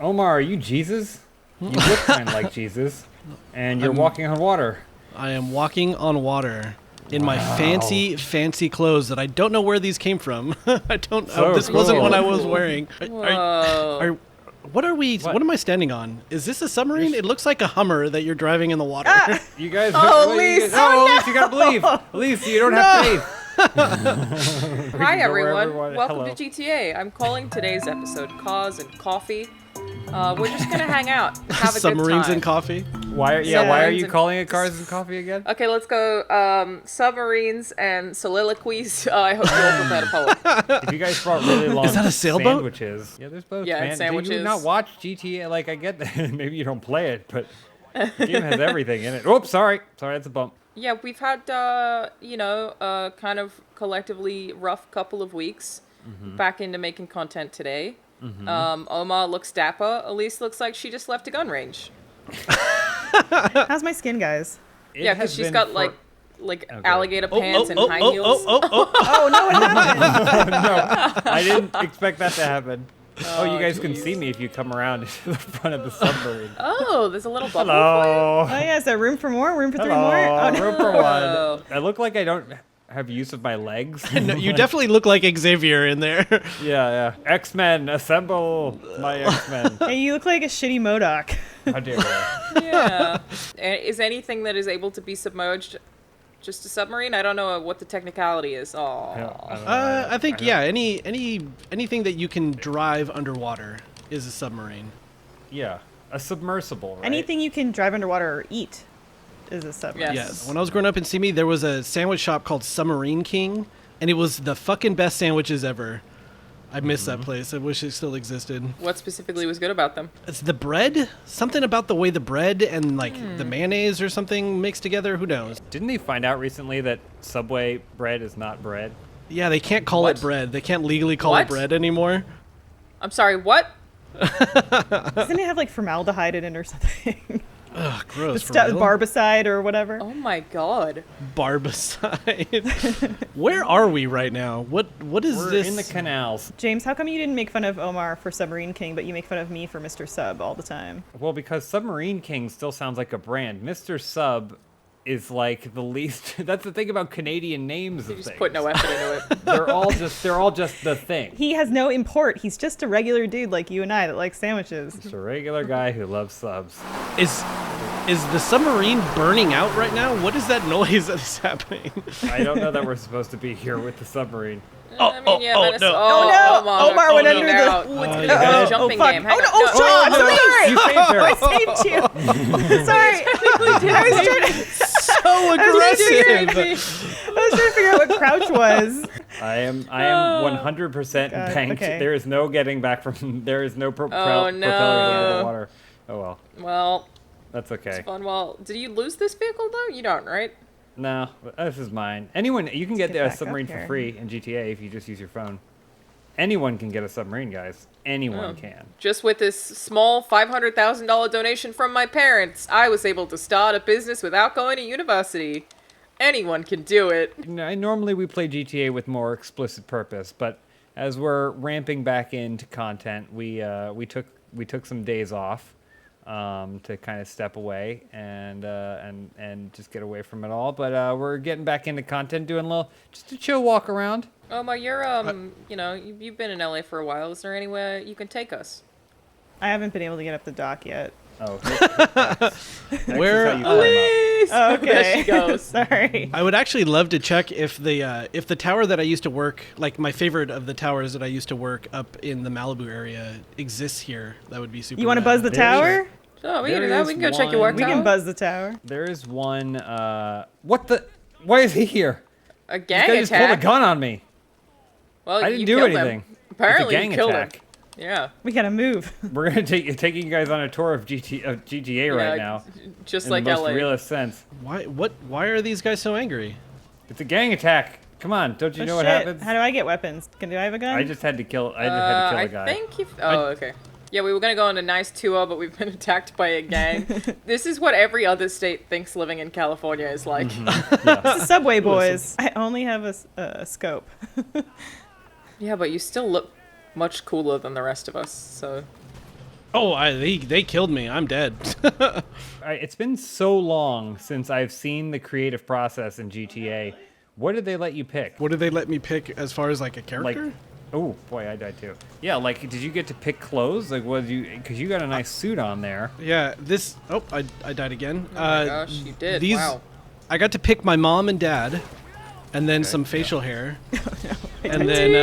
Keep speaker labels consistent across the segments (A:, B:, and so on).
A: Omar, are you Jesus? You look kind of like Jesus, and you're walking on water.
B: I am walking on water in my fancy clothes that I don't know where these came from. I don't. This wasn't what I was wearing. What are we? What am I standing on? Is this a submarine? It looks like a Hummer that you're driving in the water.
A: You guys.
C: Elise!
A: Elise, you gotta believe. Elise, you don't have faith.
C: Hi everyone, welcome
A: Hello.
C: to GTA. I'm calling today's episode Cause and Coffee. We're just gonna hang out, have a
B: Submarines
C: good time.
B: and coffee.
A: Why are you calling it Cars and Coffee again?
C: Okay, let's go. Submarines and soliloquies. I hope you all prepared a poem.
A: If you guys brought really long
B: Is that a sailboat?
A: sandwiches. Yeah, there's both.
C: Yeah,
A: man.
C: and sandwiches.
A: Do you not watch GTA? Like, I get that. Maybe you don't play it, but the game has everything in it. Oops, sorry, that's a bump.
C: Yeah, we've had kind of collectively rough couple of weeks. Back into making content today. Oma looks dapper. Elise looks like she just left a gun range.
D: How's my skin, guys?
C: Yeah, because she's got like alligator pants and high heels.
D: Oh, no, what happened?
A: No, I didn't expect that to happen. Oh, you guys can see me if you come around to the front of the submarine.
C: Oh, there's a little bubble for
D: Oh, yeah, is there room for more? Room for three more? Oh, no.
A: Room for one. I look like I don't have use of my legs.
B: No, you definitely look like Xavier in there.
A: Yeah. X-Men, assemble my X-Men.
D: Hey, you look like a shitty MODOK.
A: How dare you?
C: you. Yeah. Is anything that is able to be submerged just a submarine? I don't know what the technicality is.
B: I think anything that you can drive underwater is a submarine.
A: Yeah, a submersible, right?
D: Anything you can drive underwater or eat is a submarine.
C: Yes.
B: When I was growing up in Simi, there was a sandwich shop called Submarine King, and it was the fucking best sandwiches ever. I miss that place. I wish it still existed.
C: What specifically was good about them?
B: It's the bread. Something about the way the bread and the mayonnaise or something mixed together. Who knows?
A: Didn't they find out recently that Subway bread is not bread?
B: Yeah, they can't call it bread. They can't legally call it bread anymore.
C: I'm sorry, what?
D: Doesn't it have like formaldehyde in it or something?
B: Ugh, gross.
D: Barbicide or whatever.
C: Oh my god.
B: Barbicide. Where are we right now? What is
A: We're
B: this?
A: in the canals.
D: James, how come you didn't make fun of Omar for Submarine King, but you make fun of me for Mr. Sub all the time?
A: Well, because Submarine King still sounds like a brand. Mr. Sub is like the least. That's the thing about Canadian names
C: You
A: of
C: just
A: things.
C: put no effort into it.
A: They're all just the thing.
D: He has no import. He's just a regular dude like you and I that likes sandwiches.
A: Just a regular guy who loves subs.
B: Is the submarine burning out right now? What is that noise that is happening?
A: I don't know that we're supposed to be here with the submarine.
C: I mean, yeah,
B: no.
D: Omar went under
C: out.
D: the...
C: It's gonna be a jumping game. Hang on.
D: Sean, sorry!
A: You saved her.
D: I saved you. Sorry.
B: So aggressive.
D: I was trying to figure out what crouch was.
A: I am 100%
D: God,
A: banked.
D: okay.
A: There is no getting back from. There is no propellers under the water. Oh well.
C: Well,
A: That's okay.
C: it's fun. Well, did you lose this vehicle though? You don't, right?
A: No, this is mine. Anyone, you can get
D: get
A: a
D: back
A: submarine
D: up
A: for
D: here.
A: free in GTA if you just use your phone. Anyone can get a submarine, guys. Anyone can.
C: Just with this small $500,000 donation from my parents, I was able to start a business without going to university. Anyone can do it.
A: Normally we play GTA with more explicit purpose, but as we're ramping back into content, we took some days off to kind of step away and just get away from it all. But we're getting back into content, doing just a chill walk around.
C: Oma, you're you've been in LA for a while. Is there anywhere you can take us?
D: I haven't been able to get up the dock yet.
A: Oh,
B: Where?
D: Oh, okay.
C: There she goes.
D: Sorry.
B: I would actually love to check if the tower that I used to work, like my favorite of the towers that I used to work up in the Malibu area, exists here. That would be super.
D: You want to
B: rad.
D: buzz the tower?
C: Oh, we can do
A: There
C: that.
A: is
C: We can go check your
A: one-
C: work
D: We
C: tower.
D: can buzz the tower.
A: There is one. What the? Why is he here?
C: A
A: This
C: gang
A: guy just pulled a
C: attack.
A: gun on me.
C: Well,
A: I
C: you
A: didn't do
C: killed
A: anything.
C: Him. Apparently,
A: it's a gang
C: you killed
A: attack.
C: him. Yeah.
D: We gotta move.
A: We're gonna taking you guys on a tour of GTA right now.
C: Just
A: in
C: like
A: the most
C: LA.
A: realist sense.
B: Why are these guys so angry?
A: It's a gang attack. Come on, don't you
D: Oh,
A: know what
D: shit.
A: happens?
D: How do I get weapons? Do I have a gun?
A: I just had to kill. I just had to kill a guy.
C: I think you. Oh, okay. Yeah, we were gonna go on a nice tour, but we've been attacked by a gang. This is what every other state thinks living in California is like.
D: It's the Subway Boys. I only have a scope.
C: Yeah, but you still look much cooler than the rest of us. So
B: Oh, they killed me. I'm dead.
A: It's been so long since I've seen the creative process in GTA. What did they let you pick?
B: What did they let me pick as far as like a character?
A: Like, oh boy, I died too. Yeah, like, did you get to pick clothes? Like, was you? Because you got a nice suit on there.
B: Yeah, this. Oh, I died again.
C: Oh my gosh, you did. Wow.
B: I got to pick my mom and dad, and then some facial hair, and then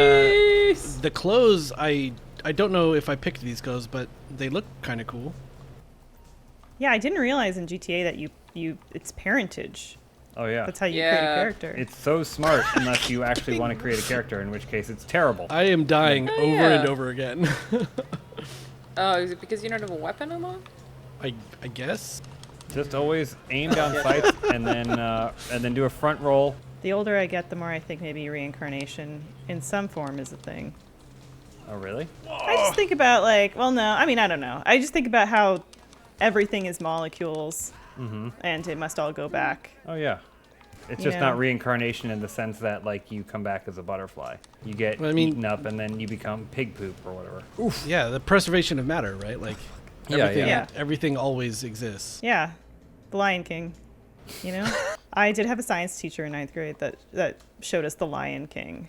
B: the clothes. I don't know if I picked these clothes, but they look kind of cool.
D: Yeah, I didn't realize in GTA that it's parentage.
A: Oh yeah.
D: That's how you create a character.
A: It's so smart unless you actually want to create a character, in which case it's terrible.
B: I am dying over and over again.
C: Oh, is it because you don't have a weapon anymore?
B: I guess.
A: Just always aim down sights and then do a front roll.
D: The older I get, the more I think maybe reincarnation in some form is a thing.
A: Oh really?
D: I just think about I don't know. I just think about how everything is molecules, and it must all go back.
A: Oh yeah. It's just not reincarnation in the sense that like you come back as a butterfly. You get eaten up and then you become pig poop or whatever.
B: Oof. Yeah, the preservation of matter, right? Like everything always exists.
D: Yeah, the Lion King. You know, I did have a science teacher in 9th grade that showed us the Lion King.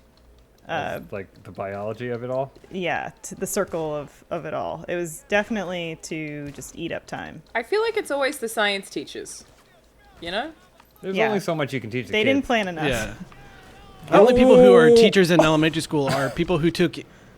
A: Like the biology of it all?
D: Yeah, to the circle of it all. It was definitely to just eat up time.
C: I feel like it's always the science teachers. You know?
A: There's only so much you can teach the
D: They
A: kids.
D: didn't plan enough.
B: Yeah. The only people who are teachers in elementary school are people who took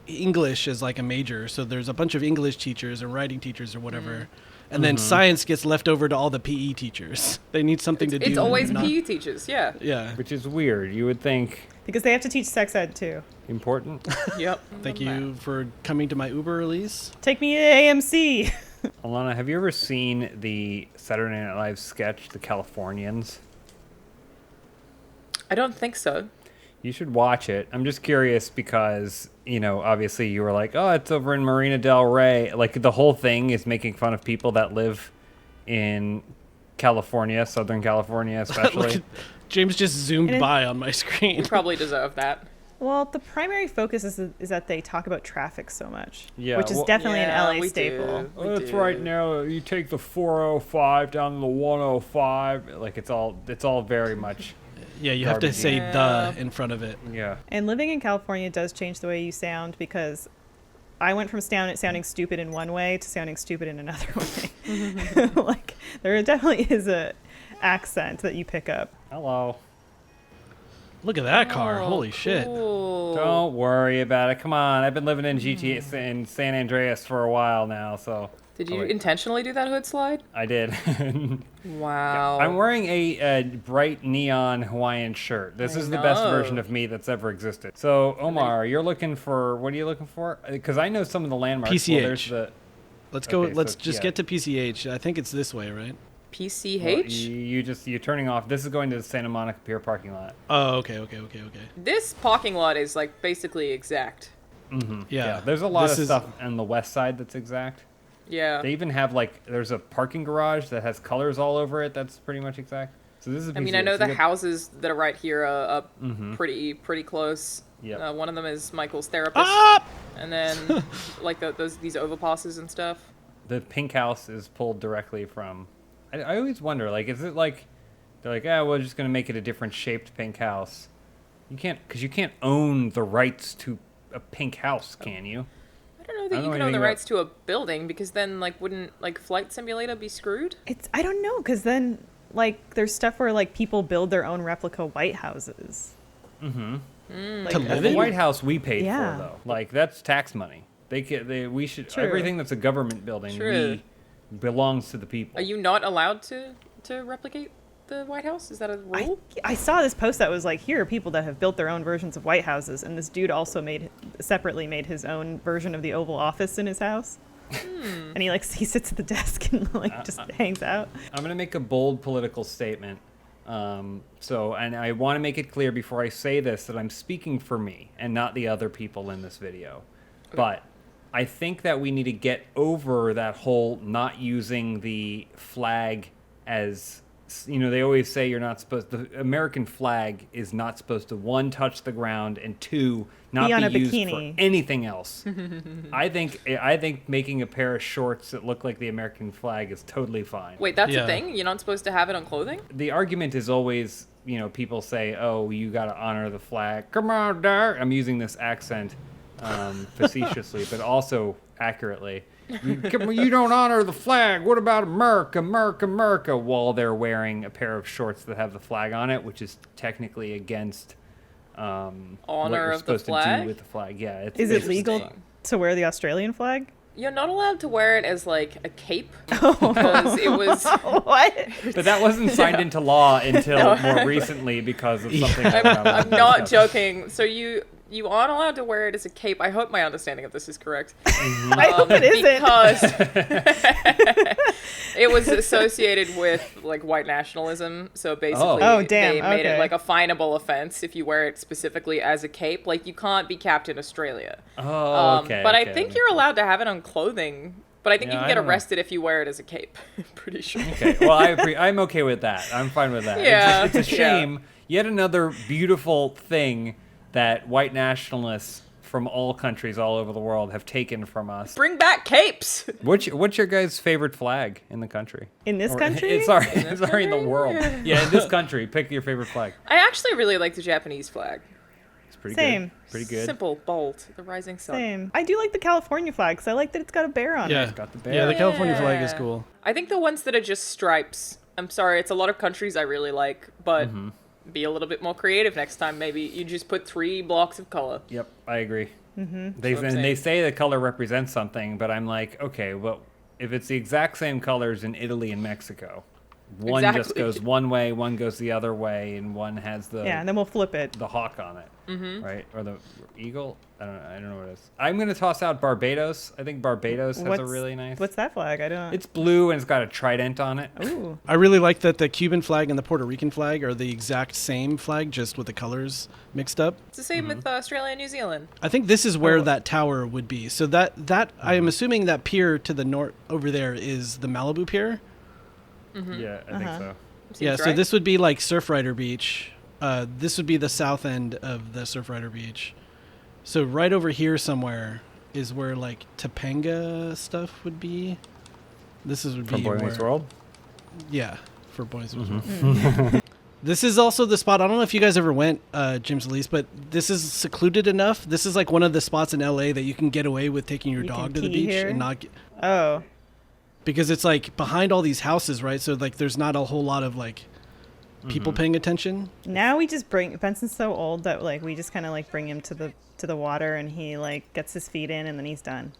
B: English as like a major. So there's a bunch of English teachers and writing teachers or whatever. And then science gets left over to all the PE teachers. They need something to do.
C: It's always PE teachers, yeah.
B: Yeah.
A: Which is weird. You would think
D: Because they have to teach sex ed too.
A: important.
C: Yep.
B: Thank you for coming to my Uber release.
D: Take me to AMC.
A: Alana, have you ever seen the Saturday Night Live sketch, The Californians?
C: I don't think so.
A: You should watch it. I'm just curious because, obviously you were like, oh, it's over in Marina del Rey. Like, the whole thing is making fun of people that live in California, Southern California especially.
B: James just zoomed by on my screen.
C: You probably deserve that.
D: Well, the primary focus is that they talk about traffic so much, which is
A: well,
D: definitely an LA staple.
A: It's right now. You take the 405 down to the 105. Like, it's all very much...
B: Yeah, you have to say the in front of it.
A: Yeah.
D: And living in California does change the way you sound, because I went from sounding stupid in one way to sounding stupid in another way. Like, there definitely is a accent that you pick up.
A: Hello.
B: Look at that car. Holy shit.
C: Cool.
A: Don't worry about it. Come on. I've been living in GTA in San Andreas for a while now, so...
C: Did you intentionally do that hood slide?
A: I did.
C: Wow.
A: I'm wearing a bright neon Hawaiian shirt. This is the best version of me that's ever existed. So, Omar, you're looking for... What are you looking for? Because I know some of the landmarks.
B: PCH.
A: Well, there's the...
B: Let's go. Let's get to PCH. I think it's this way, right?
C: PCH?
A: Well, you're turning off. This is going to the Santa Monica Pier parking lot.
B: Oh, okay.
C: This parking lot is like basically exact.
A: Mm-hmm.
B: Yeah.
A: There's a lot of stuff on the west side that's exact.
C: Yeah.
A: They even have there's a parking garage that has colors all over it. That's pretty much exact. So this is.
C: I mean, I know the houses that are right here are pretty close.
A: Yeah.
C: One of them is Michael's therapist, and then these overpasses and stuff.
A: The pink house is pulled directly from. I always wonder, is it like they're like, we're just gonna make it a different shaped pink house. You can't own the rights to a pink house, can you?
C: I don't know that you can own the rights to a building, because then wouldn't Flight Simulator be screwed?
D: I don't know, because then there's stuff where people build their own replica White Houses.
B: To
A: The
B: live in?
A: White House we paid
D: Yeah.
A: for though. That's tax money. We should
D: True.
A: everything that's a government building belongs to the people.
C: Are you not allowed to replicate the White House? Is that a rule?
D: I saw this post that was here are people that have built their own versions of White Houses, and this dude also separately made his own version of the Oval Office in his house. And he sits at the desk and just hangs out.
A: I'm gonna make a bold political statement. And I want to make it clear before I say this that I'm speaking for me and not the other people in this video. Okay. But I think that we need to get over that whole not using the flag as they always say you're not supposed. The American flag is not supposed to, one, touch the ground, and two, not
D: Be on a
A: be used
D: bikini.
A: for anything else. I think making a pair of shorts that look like the American flag is totally fine.
C: Wait, that's
B: Yeah.
C: a thing? You're not supposed to have it on clothing?
A: The argument is always, people say, "Oh, you got to honor the flag." Come on, Dar. I'm using this accent facetiously, but also accurately. You don't honor the flag. What about America, America, America? While they're wearing a pair of shorts that have the flag on it, which is technically against what
C: Honor
A: you're
C: of the
A: supposed to
C: flag?
A: do with the flag. Yeah, it's
D: Is it
A: basically-
D: legal to wear the Australian flag?
C: You're not allowed to wear it as like a cape because it was.
D: What?
A: But that wasn't signed into law until more recently because of something. that went on
C: I'm
A: with
C: not
A: this.
C: joking. So you aren't allowed to wear it as a cape. I hope my understanding of this is correct.
D: I hope it isn't.
C: Because it was associated with like white nationalism. So basically,
D: Oh, damn,
C: they made
D: okay.
C: it like a finable offense if you wear it specifically as a cape. Like you can't be capped in Australia.
A: Oh, okay.
C: But I
A: okay,
C: think
A: that
C: you're
A: makes
C: allowed to have it on clothing. But I think
A: Yeah,
C: you
A: I
C: can get
A: don't know.
C: arrested if you wear it as a cape. Pretty sure.
A: sense. Okay, well, I'm okay with that. I'm fine with that.
C: Yeah,
A: It's a
C: yeah.
A: shame. Yet another beautiful thing that white nationalists from all countries all over the world have taken from us.
C: Bring back capes.
A: What's your guys' favorite flag in the country?
D: In this
A: Or-
D: country?
A: Sorry, in the world. Yeah, in this country. Pick your favorite flag.
C: I actually really like the Japanese flag.
A: It's pretty
D: Same.
A: good. Pretty good.
C: Simple, bold, the rising sun.
D: Same. I do like the California flag because I like that it's got a bear on
B: Yeah.
D: it.
A: Got the bear.
B: Yeah, the California flag is
C: Yeah.
B: cool.
C: I think the ones that are just stripes. I'm sorry, it's a lot of countries I really like, but be a little bit more creative next time. Maybe you just put 3 blocks of color.
A: Yep, I agree.
D: Mm-hmm.
A: They
C: That's what I'm
A: and they
C: saying.
A: say the color represents something, but I'm like, okay, well, if it's the exact same colors in Italy and Mexico, one just
C: Exactly.
A: goes one way, one goes the other way, and one has the
D: Yeah, and then we'll flip it.
A: the hawk on it, right? Or the eagle? I don't know what it is. I'm gonna toss out Barbados. I think Barbados has a really nice.
D: What's that flag? I don't.
A: It's blue and it's got a trident on it.
D: Ooh.
B: I really like that the Cuban flag and the Puerto Rican flag are the exact same flag, just with the colors mixed up.
C: It's the same with Australia and New Zealand.
B: I think this is where
A: Oh.
B: that tower would be. So that I am assuming that pier to the north over there is the Malibu pier.
A: Yeah, I think so.
C: Seems
B: Yeah, so
C: right.
B: this would be like Surfrider Beach. This would be the south end of the Surfrider Beach. So right over here somewhere is where like Topanga stuff would be. This is would
A: From
B: be
A: Boy Meets World.
B: Yeah, for Boys Meets World. This is also the spot. I don't know if you guys ever went, James Elise, but this is secluded enough. This is like one of the spots in LA that you can get away with taking your
D: You
B: dog
D: can
B: to the
D: pee
B: beach
D: here?
B: and not get,
D: Oh.
B: because it's like behind all these houses, right? So like there's not a whole lot of like people paying attention.
D: Now we just bring Benson's so old that like we just kind of like bring him to the water and he like gets his feet in and then he's done.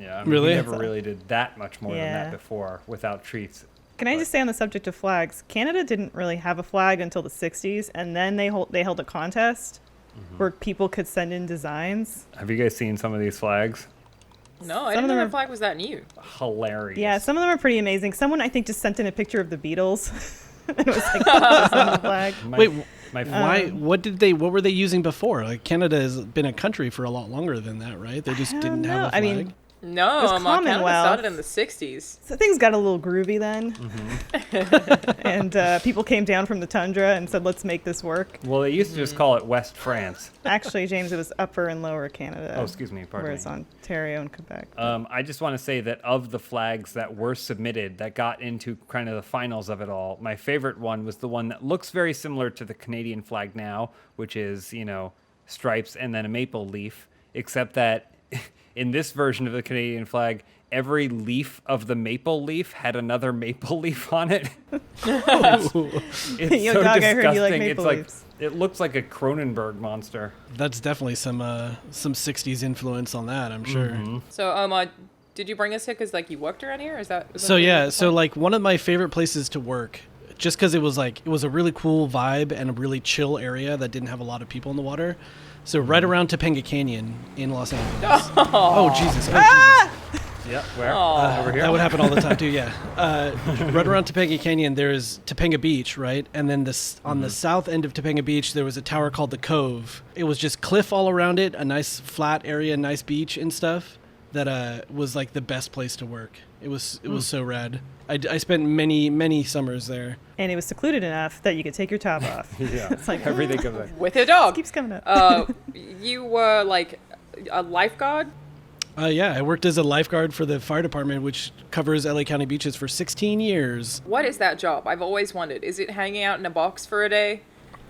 A: Yeah, I mean,
B: Really?
A: we never really did that much more than
D: Yeah.
A: that before without treats.
D: Can I
A: But-
D: just say on the subject of flags, Canada didn't really have a flag until the 60s, and then they held a contest where people could send in designs.
A: Have you guys seen some of these flags?
C: No, I
D: Some
C: didn't
D: of
C: know
D: them
C: that
D: are-
C: flag was that new.
A: Hilarious.
D: Yeah, some of them are pretty amazing. Someone I think just sent in a picture of the Beatles. It was like just on the flag.
B: Wait,
A: my
B: why? What were they using before? Like Canada has been a country for a lot longer than that, right? They just
D: I
B: didn't
D: don't
B: have a
D: know.
B: flag.
D: I mean,
C: No,
D: was
C: Canada
D: Commonwealth.
C: started in the 60s.
D: So things got a little groovy then. And people came down from the tundra and said, let's make this work.
A: Well, they used to just call it West France.
D: Actually, James, it was Upper and Lower Canada.
A: Oh, excuse me, pardon
D: Where
A: me.
D: it's Ontario and Quebec.
A: I just want to say that of the flags that were submitted that got into kind of the finals of it all, my favorite one was the one that looks very similar to the Canadian flag now, which is, stripes and then a maple leaf, except that in this version of the Canadian flag, every leaf of the maple leaf had another maple leaf on it. It's
D: Yo,
A: so
D: dog, I heard
A: disgusting.
D: you like
A: It's
D: maple
A: like
D: leaves.
A: it looks like a Cronenberg monster.
B: That's definitely some 60s influence on that, I'm sure.
C: So, did you us here because like you worked around here? Is that?
B: So yeah, so like one of my favorite places to work, just because it was a really cool vibe and a really chill area that didn't have a lot of people in the water. So right around Topanga Canyon in Los Angeles. Oh Jesus! Oh, Jesus.
A: Yeah, where?
C: Aw.
A: Over here.
B: That would happen all the time too. Yeah, right around Topanga Canyon, there's Topanga Beach, right? And then this on the south end of Topanga Beach, there was a tower called the Cove. It was just cliff all around it, a nice flat area, nice beach and stuff. that was like the best place to work. It was so rad. I spent many summers there.
D: And it was secluded enough that you could take your top off.
A: Yeah,
D: It's like
A: everything comes back.
C: With a dog.
D: It keeps coming up.
C: You were like a lifeguard?
B: Yeah, I worked as a lifeguard for the fire department, which covers LA County beaches for 16 years.
C: What is that job? I've always wondered. Is it hanging out in a box for a day?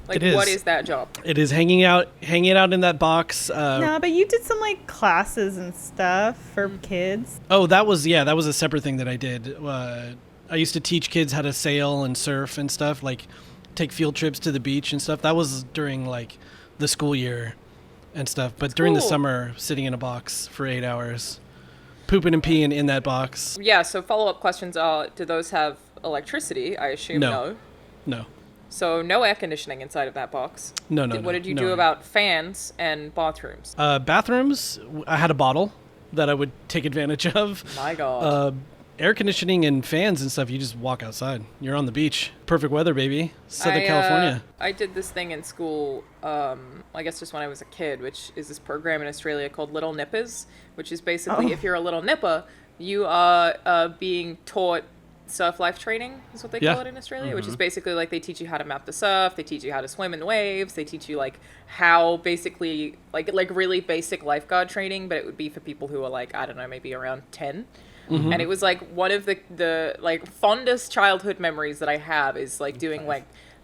C: Like,
B: It is.
C: what is that job?
B: It is hanging out in that box.
D: No, but you did some like classes and stuff for kids.
B: Oh, that was a separate thing that I did. I used to teach kids how to sail and surf and stuff, like take field trips to the beach and stuff. That was during like the school year and stuff. But during the
C: cool.
B: summer, sitting in a box for 8 hours, pooping and peeing in that box.
C: Yeah, so follow-up questions are, do those have electricity? I assume no.
B: No.
C: So no air conditioning inside of that box.
B: No.
C: What did you
B: no.
C: do about fans and bathrooms?
B: Bathrooms, I had a bottle that I would take advantage of.
C: My God.
B: Air conditioning and fans and stuff, you just walk outside. You're on the beach. Perfect weather, baby. Southern California.
C: I did this thing in school, I guess just when I was a kid, which is this program in Australia called Little Nippers, which is basically if you're a little nipper, you are being taught surf life training is what they call it in Australia, which is basically like they teach you how to map the surf, they teach you how to swim in the waves, they teach you like how basically like really basic lifeguard training, but it would be for people who are like, I don't know, maybe around 10. And it was like one of the like fondest childhood memories that I have is like doing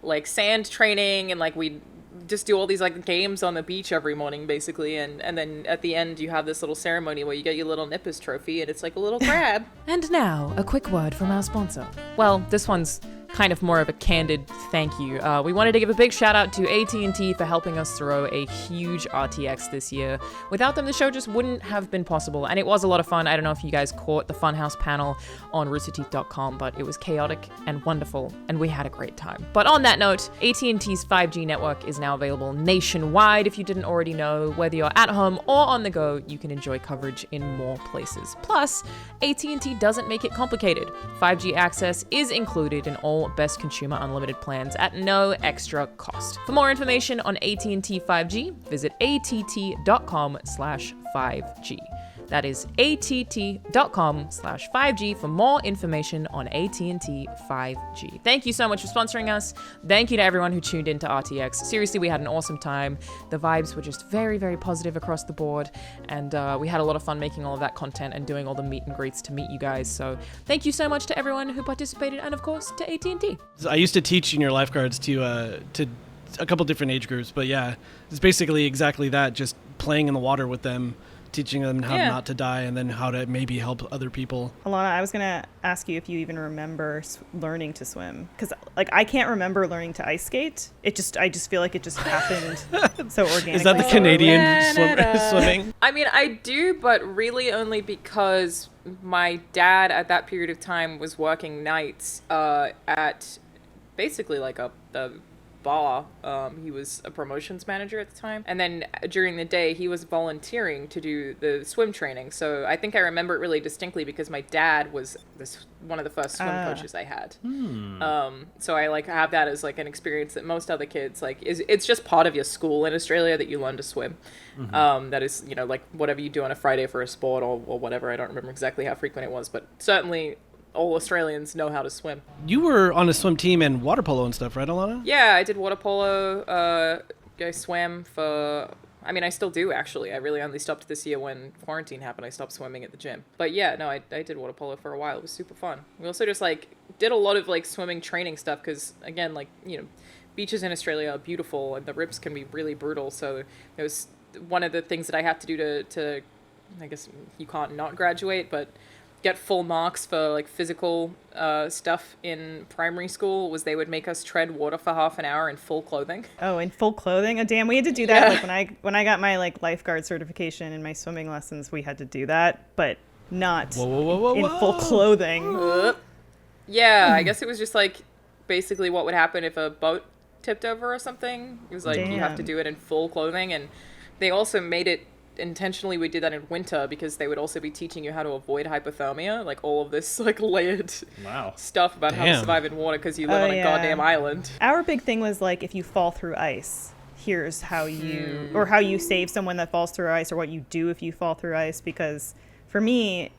C: like sand training, and like we just do all these like games on the beach every morning basically, and then at the end you have this little ceremony where you get your little nippers trophy and it's like a little crab.
E: And now, a quick word from our sponsor. Well, this one's kind of more of a candid thank you. We wanted to give a big shout out to AT&T for helping us throw a huge RTX this year. Without them, the show just wouldn't have been possible, and it was a lot of fun. I don't know if you guys caught the Funhaus panel on roosterteeth.com, but it was chaotic and wonderful, and we had a great time. But on that note, AT&T's 5G network is now available nationwide. If you didn't already know, whether you're at home or on the go, you can enjoy coverage in more places. Plus, AT&T doesn't make it complicated. 5G access is included in all best consumer unlimited plans at no extra cost. For more information on AT&T 5G, visit att.com/5G. That is att.com/5G for more information on AT&T 5G. Thank you so much for sponsoring us. Thank you to everyone who tuned into RTX. Seriously, we had an awesome time. The vibes were just very, very positive across the board, and we had a lot of fun making all of that content and doing all the meet and greets to meet you guys. So thank you so much to everyone who participated, and of course to AT&T.
B: I used to teach junior lifeguards to a couple different age groups, but yeah, it's basically exactly that, just playing in the water with them, teaching them how not to die, and then how to maybe help other people.
D: Alana, I was going to ask you if you even remember learning to swim. Because, like, I can't remember learning to ice skate. I just feel like it just happened so organically.
B: Is that the Canadian swimming?
C: I mean, I do, but really only because my dad at that period of time was working nights at basically like a bar. He was a promotions manager at the time, and then during the day he was volunteering to do the swim training. So I think I remember it really distinctly because my dad was one of the first swim coaches I had. So I like have that as like an experience that most other kids like it's just part of your school in Australia that you learn to swim. That is, you know, like whatever you do on a Friday for a sport or whatever. I don't remember exactly how frequent it was, but certainly all Australians know how to swim.
B: You were on a swim team and water polo and stuff, right, Alana?
C: Yeah, I did water polo. I swam for... I mean, I still do, actually. I really only stopped this year when quarantine happened. I stopped swimming at the gym. But yeah, no, I did water polo for a while. It was super fun. We also just, like, did a lot of, like, swimming training stuff because, again, like, you know, beaches in Australia are beautiful and the rips can be really brutal. So it was one of the things that I had to do to I guess you can't not graduate, but get full marks for like physical stuff in primary school was they would make us tread water for half an hour in full clothing.
D: Oh, in full clothing? Oh, damn, we had to do that. Like when I got my like lifeguard certification in my swimming lessons, we had to do that, but not in full clothing.
C: Yeah, I guess it was just like basically what would happen if a boat tipped over or something. It was like you have to do it in full clothing, and they also made it intentionally we did that in winter because they would also be teaching you how to avoid hypothermia, like all of this like layered stuff about how to survive in water because you live on a goddamn island.
D: Our big thing was like if you fall through ice, here's how you or how you save someone that falls through ice, or what you do if you fall through ice, because for me,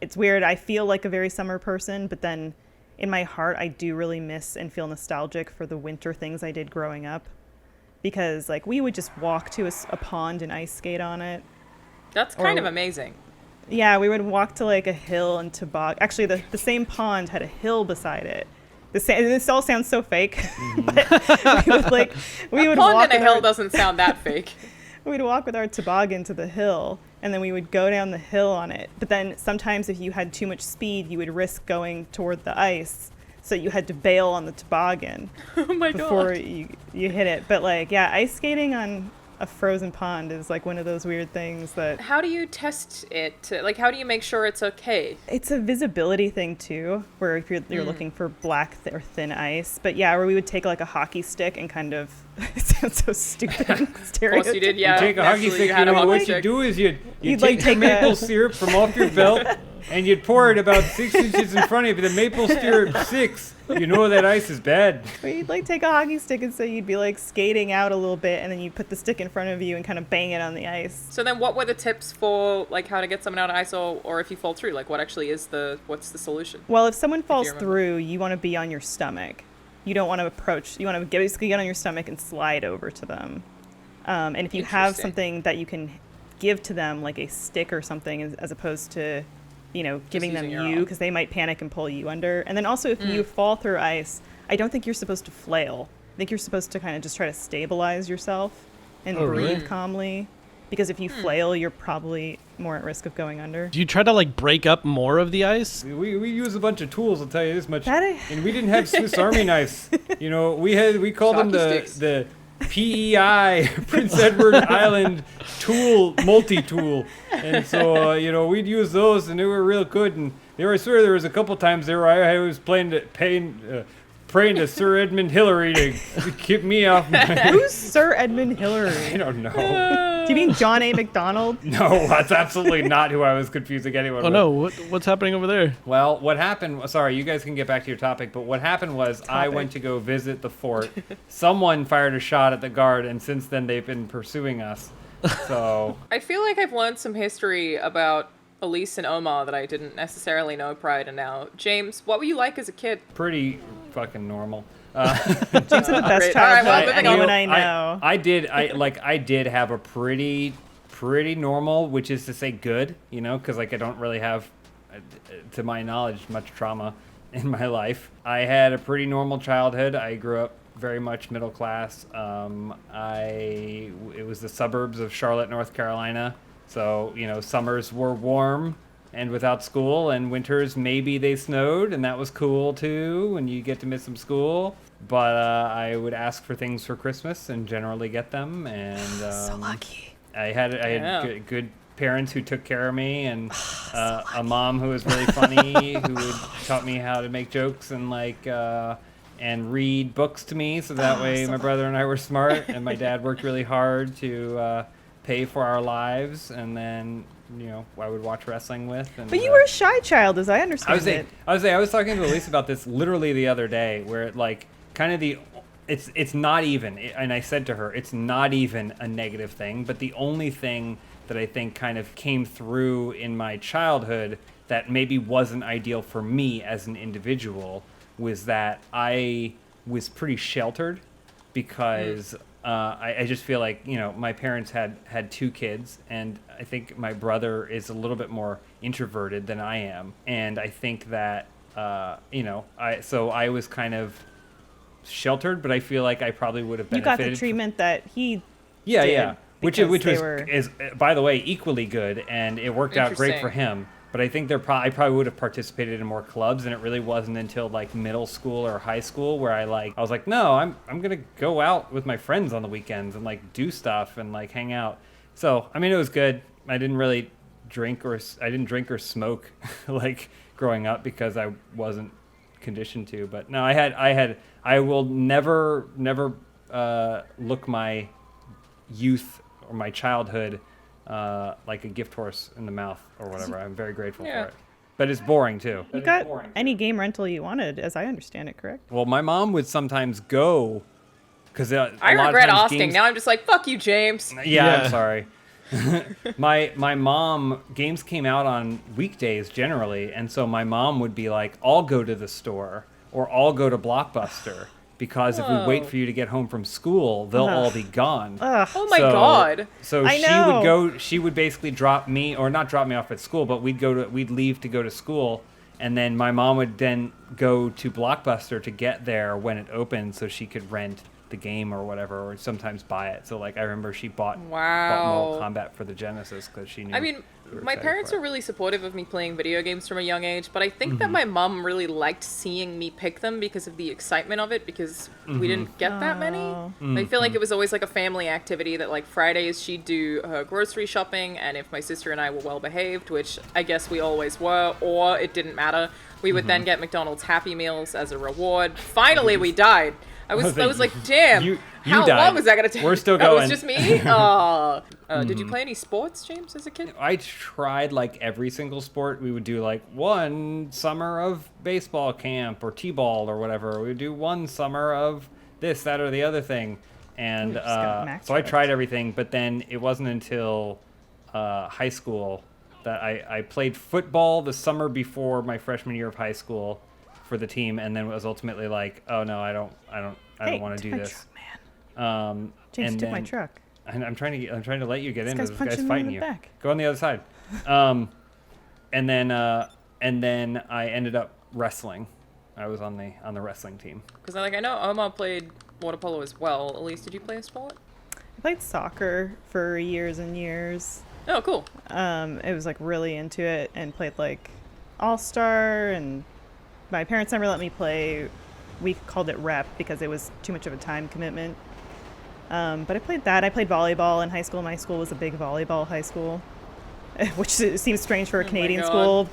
D: it's weird. I feel like a very summer person, but then in my heart, I do really miss and feel nostalgic for the winter things I did growing up. Because, like, we would just walk to a pond and ice skate on it.
C: That's kind of amazing.
D: Yeah, we would walk to, like, a hill and toboggan. Actually, the same pond had a hill beside it. This all sounds so fake. But we would
C: Pond
D: walk
C: and a hill doesn't sound that fake.
D: We'd walk with our toboggan to the hill, and then we would go down the hill on it. But then sometimes if you had too much speed, you would risk going toward the ice. So you had to bail on the toboggan before you hit it. But like, yeah, ice skating on a frozen pond is like one of those weird things that...
C: How do you test it? Like, how do you make sure it's okay?
D: It's a visibility thing too, where if you're looking for black or thin ice. But yeah, where we would take like a hockey stick and kind of... It sounds so stupid and
C: Of course you did, yeah.
A: You take a hockey stick, what you do is you
D: like,
A: take maple syrup from off your belt and you'd pour it about 6 inches in front of you. The maple syrup 6, you know that ice is bad.
D: But you'd like take a hockey stick, and so you'd be like skating out a little bit, and then you put the stick in front of you and kind of bang it on the ice.
C: So then what were the tips for like how to get someone out of ice, or if you fall through, like what actually is what's the solution?
D: Well, if someone falls through, you want to be on your stomach. You don't want to approach. You want to basically get on your stomach and slide over to them. And if you have something that you can give to them, like a stick or something, as opposed to, giving them you, because they might panic and pull you under. And then also, if you fall through ice, I don't think you're supposed to flail. I think you're supposed to kind of just try to stabilize yourself and breathe calmly. Because if you flail, you're probably more at risk of going under.
B: Do you try to like break up more of the ice?
A: We use a bunch of tools, I'll tell you this much. And we didn't have Swiss Army knives. We called them the PEI, Prince Edward Island multi-tool. And so, we'd use those, and they were real good. And I swear there was a couple times there where I was praying to Sir Edmund Hillary to keep me off my...
D: Who's Sir Edmund Hillary?
A: I don't know.
D: Do you mean John A. MacDonald?
A: No, that's absolutely not who I was confusing anyone with.
B: Oh, no. What's happening over there?
A: Well, what happened... Sorry, you guys can get back to your topic, but what happened was I went to go visit the fort. Someone fired a shot at the guard, and since then they've been pursuing us. So...
C: I feel like I've learned some history about Elise and Omar that I didn't necessarily know prior to now. James, what were you like as a kid?
A: Pretty fucking normal.
D: James had the best childhood anyone I know.
A: I did have a pretty normal, which is to say good, because like I don't really have, to my knowledge, much trauma in my life. I had a pretty normal childhood. I grew up very much middle class. It was the suburbs of Charlotte, North Carolina. So, summers were warm and without school, and winters maybe they snowed, and that was cool too, and you get to miss some school. But I would ask for things for Christmas and generally get them, and
D: so lucky.
A: I had good parents who took care of me, and a mom who was really funny, who taught me how to make jokes and and read books to me, so that way my brother and I were smart, and my dad worked really hard to pay for our lives, and then I would watch wrestling with. And,
D: but you were a shy child, as I understand it.
A: I was talking to Elise about this literally the other day, where it's not even, and I said to her, it's not even a negative thing, but the only thing that I think kind of came through in my childhood that maybe wasn't ideal for me as an individual was that I was pretty sheltered because I just feel like, my parents had 2 kids, and I think my brother is a little bit more introverted than I am. And I think that, I was kind of sheltered, but I feel like I probably would have benefited.
D: You got the treatment that he
A: did.
D: Yeah.
A: Which is, by the way, equally good, and it worked out great for him. But I think I probably would have participated in more clubs, and it really wasn't until like middle school or high school where I was like, no, I'm gonna go out with my friends on the weekends and like do stuff and like hang out. So I mean, it was good. I didn't drink or smoke like growing up because I wasn't conditioned to. But no, I will never look my youth or my childhood like a gift horse in the mouth or whatever. I'm very grateful for it. But it's boring too.
D: You got any game rental you wanted, as I understand it, correct?
A: Well, my mom would sometimes go because
C: I regret asking. Now I'm just like, fuck you, James.
A: Yeah, I'm sorry. My mom, games came out on weekdays generally, and so my mom would be like, I'll go to the store or I'll go to Blockbuster because if we wait for you to get home from school, they'll all be gone.
C: Oh my God.
A: So
D: I
A: she
D: know.
A: would go, she would basically drop me, or not drop me off at school, but we'd leave to go to school, and then my mom would then go to Blockbuster to get there when it opened so she could rent the game or whatever, or sometimes buy it. So like I remember she bought Mortal Kombat for the Genesis because she knew.
C: I mean,
A: we were
C: my
A: excited
C: parents
A: for
C: are
A: it.
C: really supportive of me playing video games from a young age, but I think that my mom really liked seeing me pick them because of the excitement of it, because we didn't get that many. I feel like it was always like a family activity that like Fridays she'd do her grocery shopping, and if my sister and I were well behaved, which I guess we always were, or it didn't matter, we would then get McDonald's Happy Meals as a reward. Finally, we died. I was like, damn,
A: you
C: how
A: died.
C: long was that going to take?
A: We're still
C: Oh,
A: going.
C: it was just me? Did you play any sports, James, as a kid?
A: I tried like every single sport. We would do like one summer of baseball camp or t-ball or whatever. We would do one summer of this, that, or the other thing. And
D: just got max
A: so I
D: tripped.
A: tried everything, but then it wasn't until high school that I played football the summer before my freshman year of high school for the team, and then was ultimately like, oh no, I don't want to do
D: my
A: this.
D: truck, man. James
A: and
D: took my
A: then-
D: truck.
A: I'm trying to let you get in.
D: guy's
A: This
D: punching
A: guy's
D: me in
A: fighting
D: the
A: you.
D: back.
A: Go on the other side. And then I ended up wrestling. I was on the wrestling team.
C: Because I know Omar played water polo as well. Elise, did you play a sport?
D: I played soccer for years and years.
C: Oh, cool.
D: It was like really into it, and played like all-star, and my parents never let me play. We called it rep because it was too much of a time commitment. But I played that. I played volleyball in high school. My school was a big volleyball high school, which seems strange for a
C: Oh my
D: Canadian
C: God.
D: school.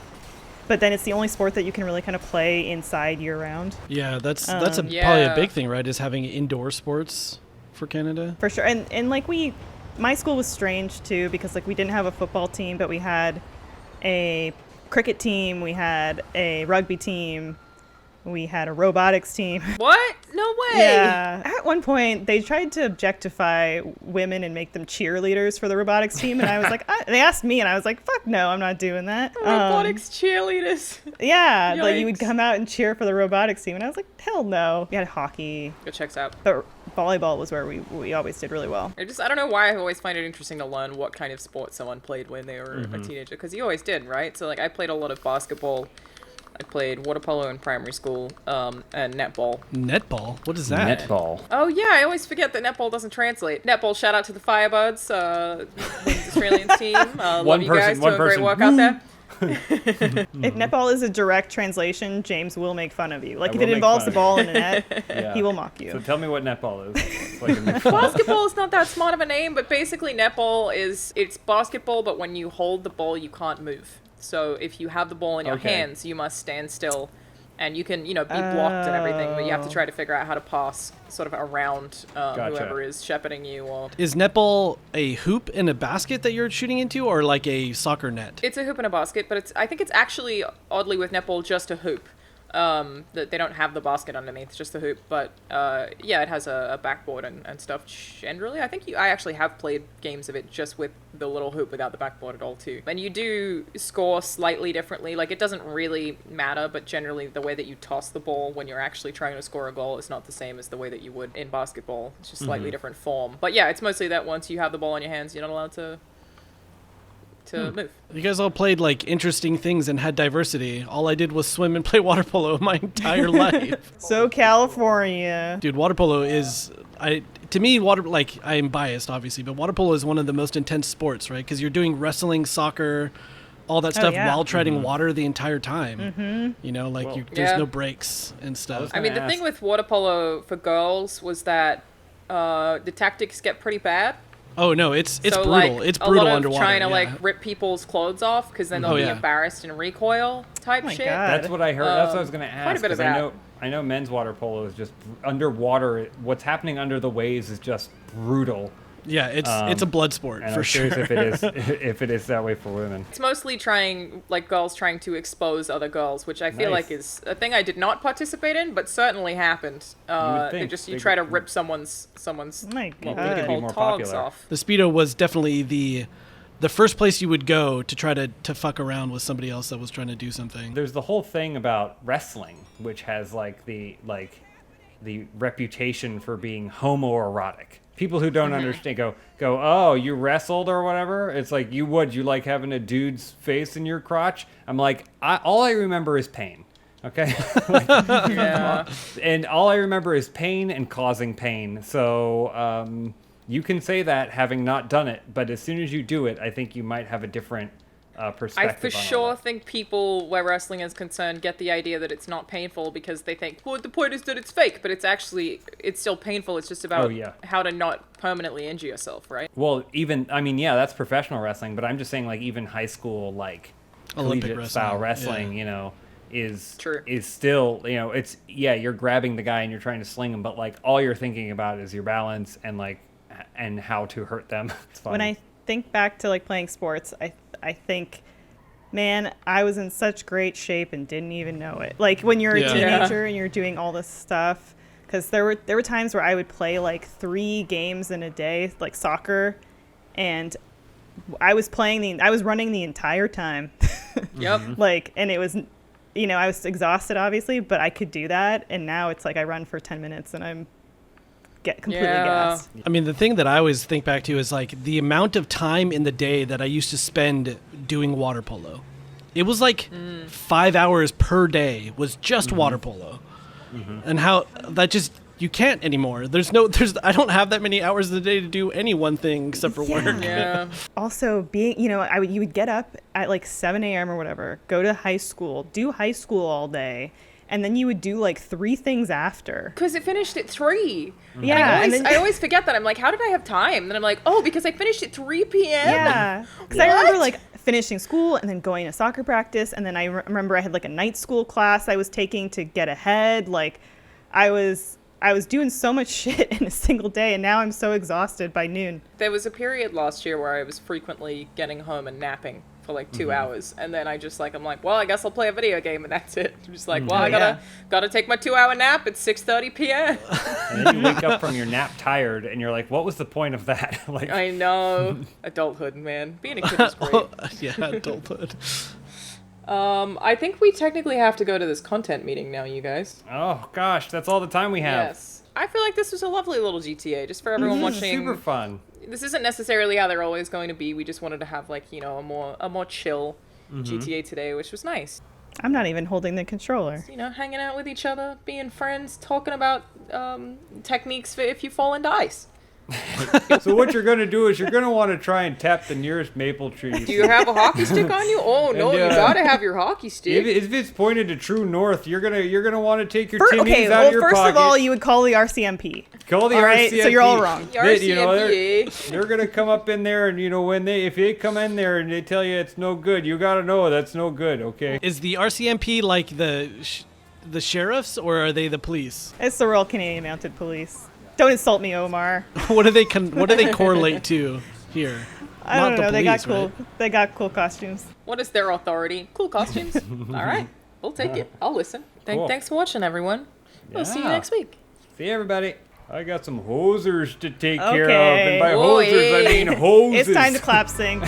D: But then it's the only sport that you can really kind of play inside year round.
B: Yeah, that's probably a
C: Yeah.
B: big thing, right? Is having indoor sports for Canada.
D: For sure. And like my school was strange too, because like we didn't have a football team, but we had a cricket team, we had a rugby team, we had a robotics team.
C: What? No way.
D: Yeah. At one point, they tried to objectify women and make them cheerleaders for the robotics team, and I was like, they asked me, and I was like, fuck no, I'm not doing that.
C: Robotics cheerleaders.
D: Yeah, like you would
C: Yikes.
D: come out and cheer for the robotics team, and I was like, hell no. We had hockey,
C: It checks out.
D: but volleyball was where we always did really well.
C: I don't know why I always find it interesting to learn what kind of sport someone played when they were a teenager, because you always did, right? So like I played a lot of basketball. I played water polo in primary school, and netball.
B: Netball? What is that?
A: Netball.
C: Oh yeah, I always forget that netball doesn't translate. Netball, shout out to the Firebirds, women's Australian team. Love you guys, doing great work out there.
D: If netball is a direct translation, James will make fun of you. Like
A: I
D: if
A: will
D: it
A: make
D: involves
A: fun
D: the
A: of you.
D: ball in the net,
A: Yeah.
D: he will mock you.
A: So tell me what netball is. It's like a netball.
C: Basketball is not that smart of a name, but basically netball it's basketball, but when you hold the ball, you can't move. So if you have the ball in your
A: Okay.
C: hands, you must stand still, and you can, be blocked and everything, but you have to try to figure out how to pass sort of around whoever is shepherding you. Or
B: Is netball a hoop in a basket that you're shooting into, or like a soccer net?
C: it's a hoop and a basket, but I think it's actually oddly with netball just a hoop. That they don't have the basket underneath, just the hoop. But yeah, it has a backboard and stuff. Generally, I think I actually have played games of it just with the little hoop without the backboard at all too. And you do score slightly differently. Like it doesn't really matter, but generally the way that you toss the ball when you're actually trying to score a goal is not the same as the way that you would in basketball. It's just slightly different form. But yeah, it's mostly that once you have the ball in your hands, you're not allowed to move.
B: You guys all played like interesting things and had diversity. All I did was swim and play water polo my entire life.
D: So California.
B: Dude, water polo is to me I'm biased obviously, but water polo is one of the most intense sports, right? Because you're doing wrestling, soccer, all that stuff
D: yeah.
B: while treading water the entire time. You know, like
A: Well,
B: there's
C: Yeah.
B: no breaks and stuff.
C: I mean, the
A: gonna
C: thing
A: ask-
C: with water polo for girls was that the tactics get pretty bad.
B: Oh no, it's
C: So,
B: brutal.
C: like,
B: It's
C: a
B: brutal
C: lot of
B: underwater.
C: trying to
B: yeah.
C: like rip people's clothes off because then they'll
B: Oh,
C: be
B: yeah.
C: embarrassed and recoil type
D: Oh my
C: shit.
D: God.
A: That's what I heard. That's what I was going to
C: quite a
A: ask.
C: bit of
A: 'Cause I
C: that.
A: know I know men's water polo is just underwater. What's happening under the waves is just brutal.
B: Yeah, it's a blood sport
A: And
B: for
A: I'm
B: sure.
A: curious if it is that way for women.
C: It's mostly girls trying to expose other girls, which I feel
A: Nice.
C: like is a thing I did not participate in, but certainly happened.
A: would
C: They
A: think
C: just you
A: they
C: try to
A: would-
C: rip someone's
D: Oh my
C: what
D: God.
C: we
A: Be
C: call
A: more
C: togs
A: popular.
C: off.
B: The Speedo was definitely the the first place you would go to try to fuck around with somebody else that was trying to do something.
A: There's the whole thing about wrestling, which has the reputation for being homoerotic. People who don't understand go, oh, you wrestled or whatever? It's like, you like having a dude's face in your crotch? I'm like, all I remember is pain. Okay?
C: Yeah.
A: And all I remember is pain and causing pain. So you can say that having not done it, but as soon as you do it, I think you might have a different perspective.
C: I for sure think people, where wrestling is concerned, get the idea that it's not painful because they think, well, the point is that it's fake, but it's still painful. It's just about how to not permanently injure yourself, right?
A: Well, that's professional wrestling, but I'm just saying, like, even high school, like, collegiate style wrestling, is still, it's, you're grabbing the guy and you're trying to sling him, but, like, all you're thinking about is your balance and, like, and how to hurt them. It's fun.
D: When I think back to, like, playing sports, I think, man, I was in such great shape and didn't even know it. Like, when you're a teenager and you're doing all this stuff, because there were times where I would play, like, 3 games in a day, like soccer, and I was running the entire time.
C: Yep.
D: Like, and it was, I was exhausted, obviously, but I could do that, and now it's like I run for 10 minutes and I'm get completely gassed.
B: I mean, the thing that I always think back to is like the amount of time in the day that I used to spend doing water polo. It was like 5 hours per day was just water polo. And how that just, you can't anymore. I don't have that many hours of the day to do any one thing except for work.
C: Yeah.
D: Also, being, you would get up at like 7 a.m. or whatever, go to high school, do high school all day, and then you would do like 3 things after.
C: Because it finished at 3.
D: Yeah.
C: I always forget that. I'm like, how did I have time? And then I'm like, oh, because I finished at 3 p.m.
D: Yeah. Because I remember like finishing school and then going to soccer practice. And then I remember I had like a night school class I was taking to get ahead. Like I was doing so much shit in a single day. And now I'm so exhausted by noon.
C: There was a period last year where I was frequently getting home and napping for like 2 hours, and then I'm like, well, I guess I'll play a video game, and that's it. I'm just like, well, I gotta take my 2-hour nap at 6:30 p.m.
A: And then you wake up from your nap tired, and you're like, what was the point of that? Like,
C: I know. Adulthood, man. Being a kid is great.
B: Adulthood.
C: I think we technically have to go to this content meeting now, you guys.
A: Oh gosh, that's all the time we have.
C: Yes. I feel like this was a lovely little GTA, just for everyone watching.
A: Super fun.
C: This isn't necessarily how they're always going to be. We just wanted to have like, a more chill GTA today, which was nice.
D: I'm not even holding the controller.
C: Hanging out with each other, being friends, talking about techniques for if you fall into ice.
A: So what you're going to do is you're going to want to try and tap the nearest maple tree.
C: Do you have a hockey stick on you? Oh no, you gotta have your hockey stick.
A: If it's pointed to true north, you're gonna want to take your timmies out of your
D: first
A: pocket.
D: of all, you would call the RCMP.
A: Call the
D: all right?
A: RCMP.
D: So you're all wrong.
C: RCMP.
A: They're gonna come up in there, and if they come in there and they tell you it's no good, you gotta know that's no good. Okay.
B: Is the RCMP like the sheriffs, or are they the police?
D: It's the Royal Canadian Mounted Police. Don't insult me, Omar.
B: What do they correlate to here?
D: I don't know.
B: Police,
D: they got cool costumes.
C: What is their authority? Cool costumes. All right, we'll take it. I'll listen.
A: Cool.
C: Thanks for watching, everyone. We'll see you next week.
A: See everybody. I got some hosers to take care of, and by hosers I mean hoses.
D: It's time to clap sing.